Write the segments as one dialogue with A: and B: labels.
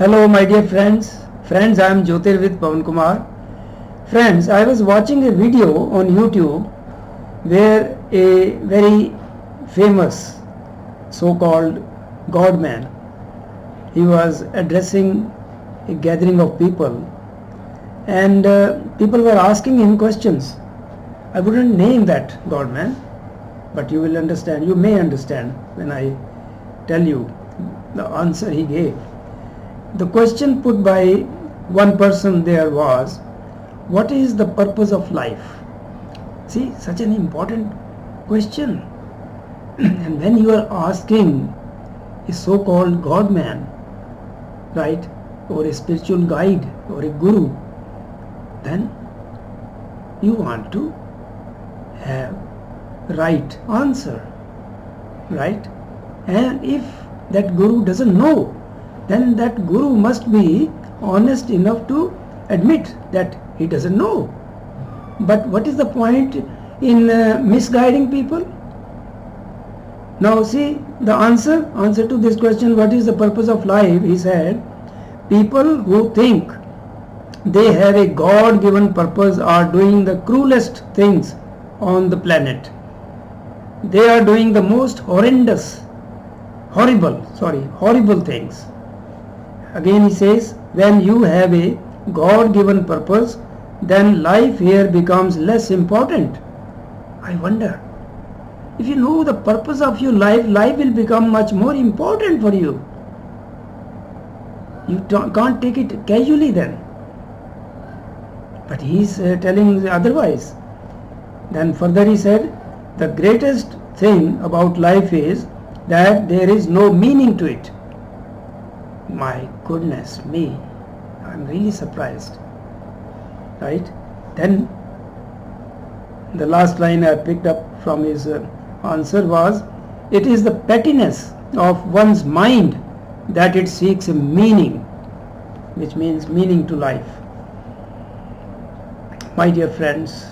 A: Hello, my dear friends. Friends, I am Jyotirvid Pawan Kumar. Friends, I was watching a video on YouTube where a very famous so-called God man, he was addressing a gathering of people, and people were asking him questions. I wouldn't name that God man, but you will understand, you may understand when I tell you the answer he gave. The question put by one person there was, what is the purpose of life? See, such an important question. And when you are asking a so-called God man, right, or a spiritual guide or a guru, then you want to have right answer, right? And if that guru doesn't know, then that guru must be honest enough to admit that he doesn't know. But what is the point in misguiding people? Now see the answer to this question, what is the purpose of life? He said, people who think they have a God-given purpose are doing the cruelest things on the planet. They are doing the most horrible things. Again he says, when you have a God-given purpose, then life here becomes less important. I wonder, if you know the purpose of your life, life will become much more important for you. You can't take it casually then. But he is telling otherwise. Then further he said, the greatest thing about life is that there is no meaning to it. My goodness me, I'm really surprised, right? Then the last line I picked up from his answer was, it is the pettiness of one's mind that it seeks a meaning, which means meaning to life. My dear friends,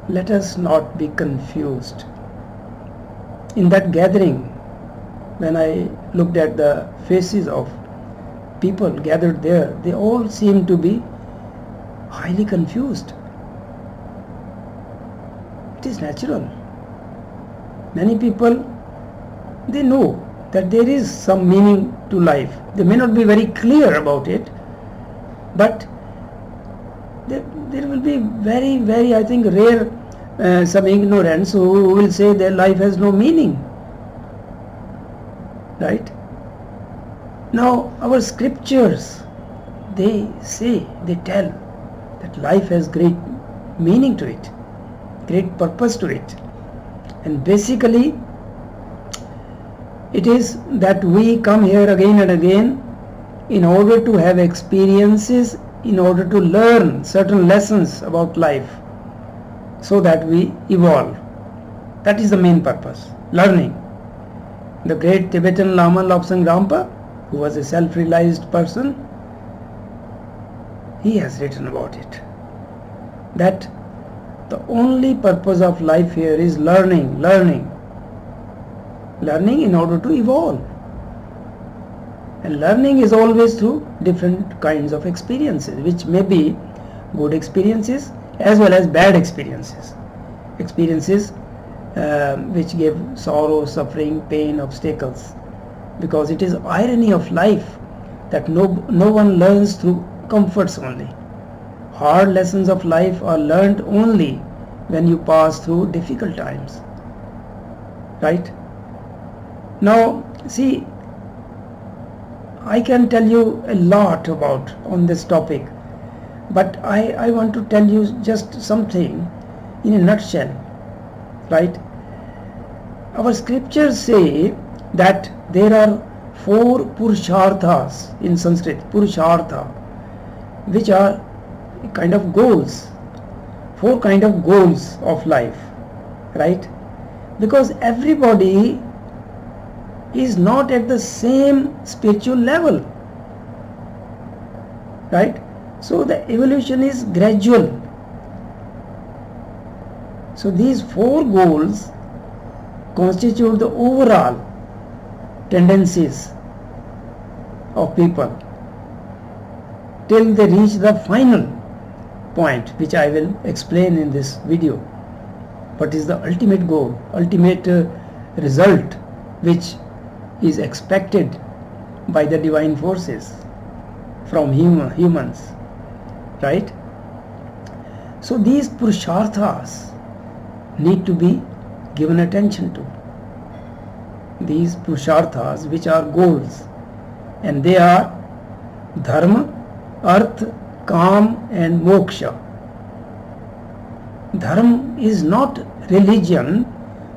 A: let us not be confused. In that gathering, when I looked at the faces of people gathered there, they all seemed to be highly confused. It is natural. Many people, they know that there is some meaning to life. They may not be very clear about it, but there will be very, I think, rare some ignorance who will say their life has no meaning. Right? Now our scriptures, they tell that life has great meaning to it, great purpose to it. And basically it is that we come here again and again in order to have experiences, in order to learn certain lessons about life, so that we evolve. That is the main purpose, learning. The great Tibetan Lama Lobsang Rampa, who was a self-realized person, he has written about it, that the only purpose of life here is learning in order to evolve. And learning is always through different kinds of experiences, which may be good experiences as well as bad experiences. Experiences which give sorrow, suffering, pain, obstacles. Because it is irony of life that no one learns through comforts only. Hard lessons of life are learned only when you pass through difficult times. Right? Now, see, I can tell you a lot about on this topic, but I want to tell you just something in a nutshell. Right? Our scriptures say that there are 4 purusharthas in Sanskrit, purushartha, which are kind of goals, 4 kind of goals of life, right? Because everybody is not at the same spiritual level, right? So the evolution is gradual. So these 4 goals constitute the overall tendencies of people till they reach the final point, which I will explain in this video. What is the ultimate goal, ultimate result which is expected by the divine forces from humans, right? So these purusharthas need to be given attention to. These purusharthas, which are goals, and they are dharma, artha, kam and moksha. Dharma is not religion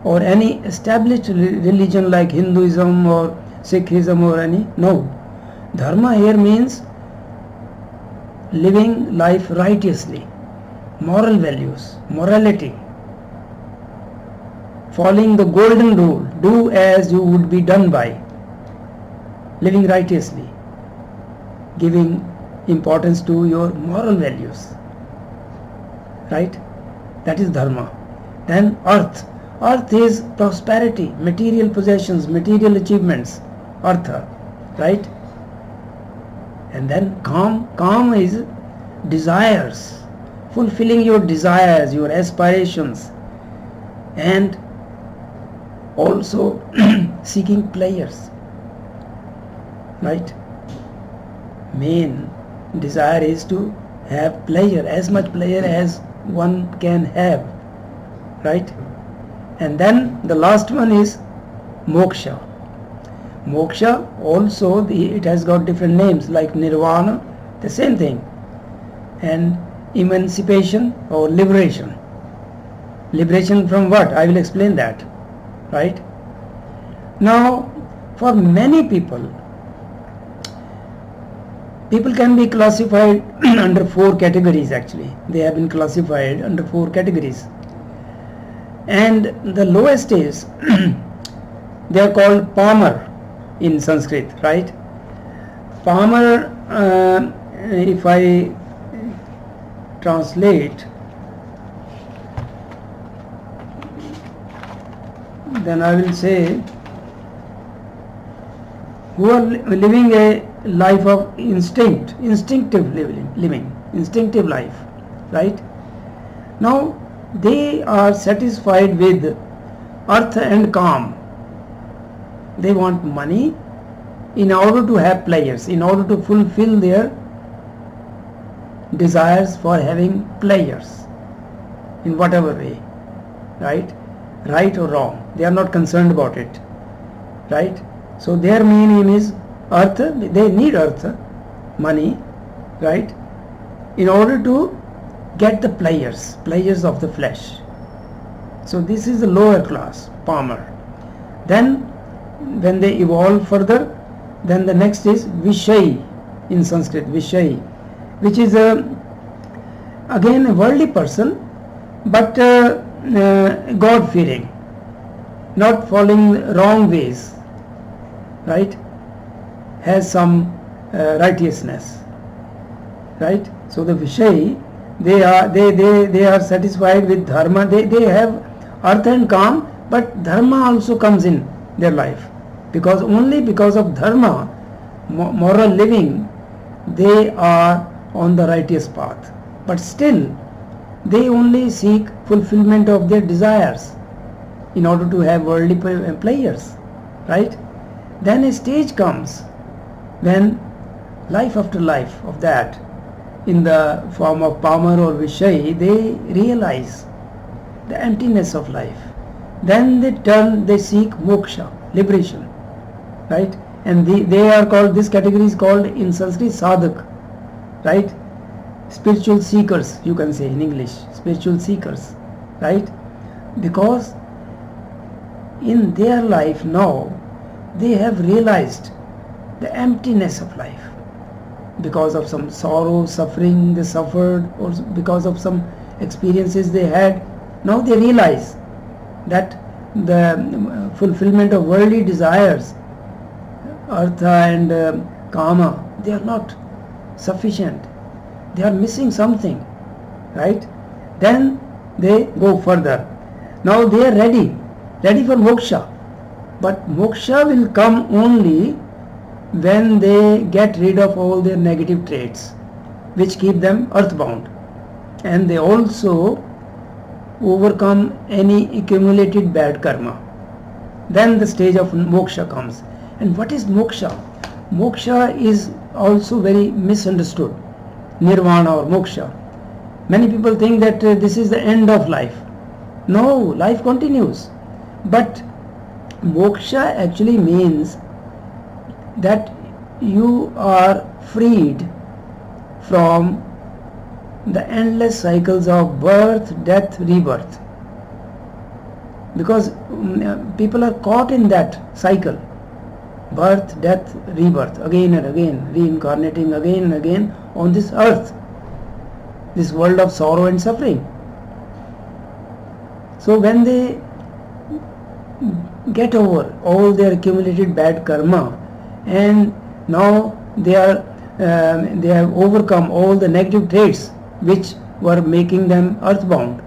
A: or any established religion like Hinduism or Sikhism or any. No. Dharma here means living life righteously, moral values, morality, following the golden rule, do as you would be done by, living righteously, giving importance to your moral values, right? That is dharma. Then artha. Artha is prosperity, material possessions, material achievements, artha, right? And then kam. Kam is desires, fulfilling your desires, your aspirations, and also seeking pleasures, right? Main desire is to have pleasure, as much pleasure as one can have, right? And then the last one is moksha. Moksha also, it has got different names like nirvana, the same thing, and emancipation or liberation. Liberation from what? I will explain that, right? Now, for many people can be classified under 4 categories actually. They have been classified under 4 categories. And the lowest is, they are called Pamar in Sanskrit, right? Pamar, if I translate, then I will say, who are living a life of instinctive living, instinctive life, right? Now they are satisfied with artha and kam. They want money in order to have pleasures, in order to fulfill their desires for having pleasures in whatever way, right? Right or wrong, they are not concerned about it, right? So their main aim is artha. They need artha, money, right, in order to get the pleasures of the flesh. So this is the lower class, Pamar. Then when they evolve further, then the next is Vishay in Sanskrit, Vishay, which is again a worldly person, but God-fearing, not following wrong ways, right, has some righteousness, right? So the Vishay, they are satisfied with dharma. They have artha and kam, but dharma also comes in their life, because only because of dharma, moral living, they are on the righteous path. But still they only seek fulfillment of their desires in order to have worldly pleasures, right? Then a stage comes when life after life of that, in the form of Pamar or Vishay, they realize the emptiness of life. Then they seek moksha, liberation, right? And they are called, this category is called in Sanskrit sadhak, right? Spiritual seekers, you can say in English, spiritual seekers, right? Because in their life now, they have realized the emptiness of life. Because of some sorrow, suffering they suffered, or because of some experiences they had, now they realize that the fulfillment of worldly desires, artha and kama, they are not sufficient. They are missing something, right? Then they go further. Now they are ready for moksha. But moksha will come only when they get rid of all their negative traits which keep them earthbound, and they also overcome any accumulated bad karma. Then the stage of moksha comes. And what is moksha? Moksha is also very misunderstood. Nirvana or moksha. Many people think that this is the end of life. No, life continues. But moksha actually means that you are freed from the endless cycles of birth, death, rebirth. Because people are caught in that cycle. Birth, death, rebirth, again and again, reincarnating again and again on this earth, this world of sorrow and suffering. So when they get over all their accumulated bad karma, and now they have overcome all the negative traits which were making them earthbound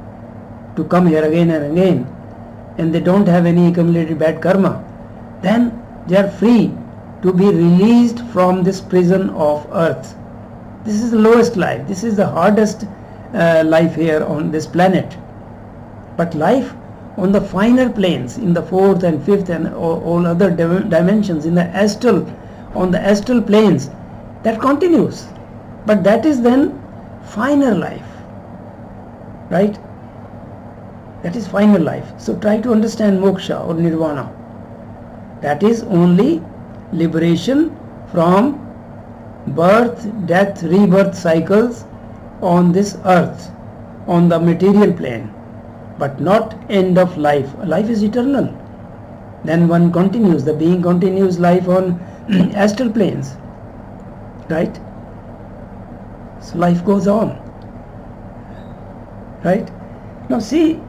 A: to come here again and again, and they don't have any accumulated bad karma, then they are free to be released from this prison of earth. This is the lowest life. This is the hardest life here on this planet. But life on the finer planes, in the fourth and fifth and all other dimensions, in the astral, on the astral planes, that continues. But that is then finer life, right? That is final life. So try to understand moksha or nirvana. That is only liberation from birth, death, rebirth cycles on this earth, on the material plane, but not end of life. Life is eternal. Then one continues, the being continues life on astral planes, right? So life goes on, right? Now see,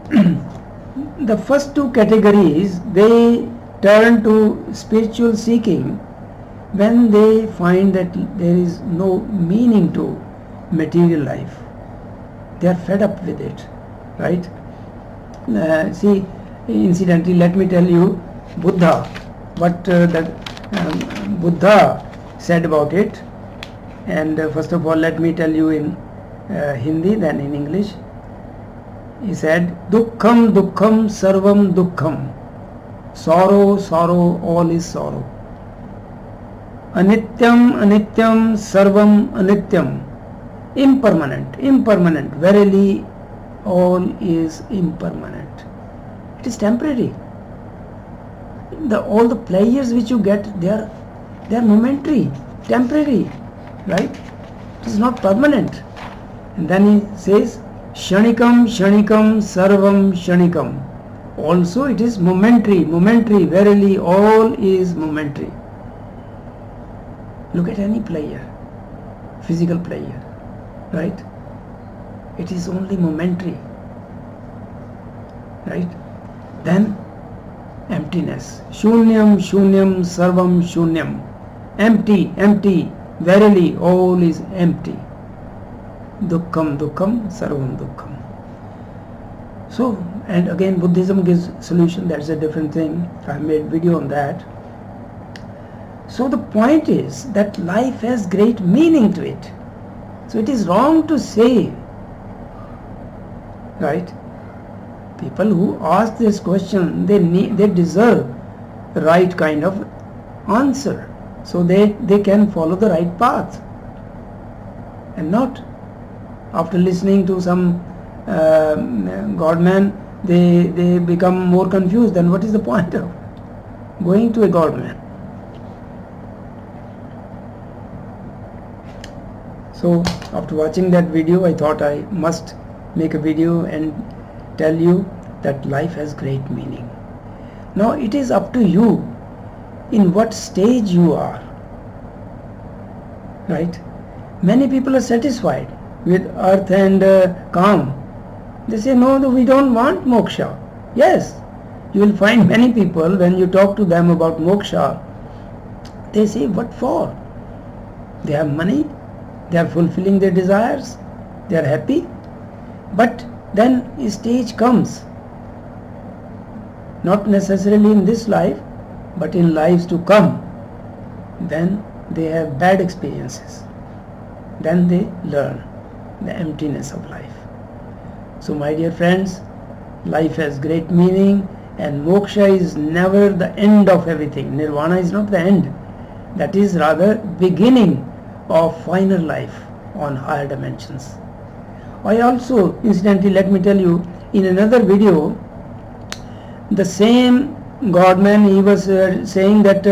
A: the first two categories, they turn to spiritual seeking when they find that there is no meaning to material life. They are fed up with it, right? See, incidentally, let me tell you Buddha, what Buddha said about it. And first of all, let me tell you in Hindi, then in English. He said, Dukkham dukkham sarvam dukkham. Sorrow, sorrow, all is sorrow. Anityam, anityam, sarvam anityam. Impermanent, impermanent. Verily, all is impermanent. It is temporary. All the pleasures which you get, they are momentary, temporary, right? It is not permanent. And then he says, Shanikam, shanikam, sarvam shanikam. Also it is momentary, momentary, verily all is momentary. Look at any player, physical player, right? It is only momentary, right? Then emptiness. Shunyam, shunyam, sarvam shunyam. Empty, empty, verily all is empty. Dukkham, dukkham, sarvam dukkham. So, and again Buddhism gives solution, that's a different thing. I made video on that. So the point is that life has great meaning to it. So it is wrong to say, right? People who ask this question, they deserve the right kind of answer, so they can follow the right path, and not after listening to some godman, they become more confused. Then what is the point of going to a godman? So after watching that video, I thought I must make a video and tell you that life has great meaning. Now it is up to you in what stage you are, right? Many people are satisfied with earth and calm. They say, no, we don't want moksha. Yes, you will find many people, when you talk to them about moksha, they say, what for? They have money, they are fulfilling their desires, they are happy. But then a stage comes, not necessarily in this life, but in lives to come, then they have bad experiences. Then they learn the emptiness of life. So my dear friends, life has great meaning, and moksha is never the end of everything. Nirvana is not the end. That is rather beginning of final life on higher dimensions. I also, incidentally, let me tell you, in another video, the same Godman, he was saying that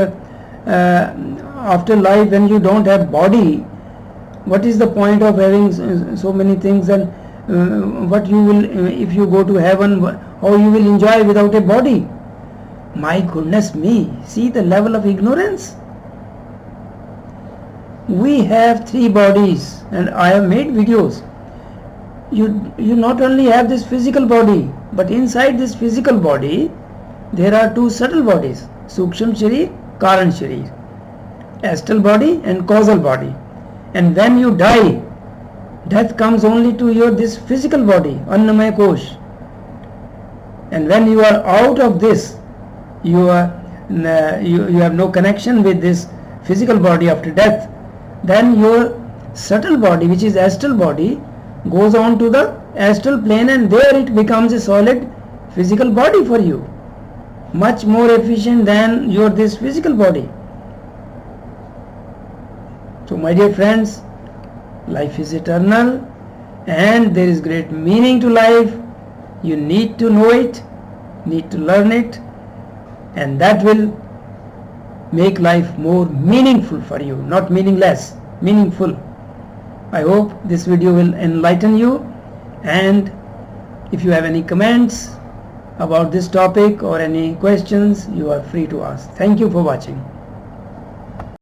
A: after life, when you don't have body, what is the point of having so many things, and what you will, if you go to heaven, how you will enjoy without a body? My goodness me, see the level of ignorance. We have 3 bodies, and I have made videos. You not only have this physical body, but inside this physical body there are 2 subtle bodies, Suksham Sharir, Karan Sharir, astral body and causal body. And when you die, death comes only to your this physical body, Annamaya Kosh. And when you are out of this, you have no connection with this physical body after death. Then your subtle body, which is astral body, goes on to the astral plane, and there it becomes a solid physical body for you, much more efficient than your this physical body. So my dear friends, life is eternal and there is great meaning to life. You need to know it, need to learn it, and that will make life more meaningful for you, not meaningless, meaningful. I hope this video will enlighten you, and if you have any comments about this topic or any questions, you are free to ask. Thank you for watching.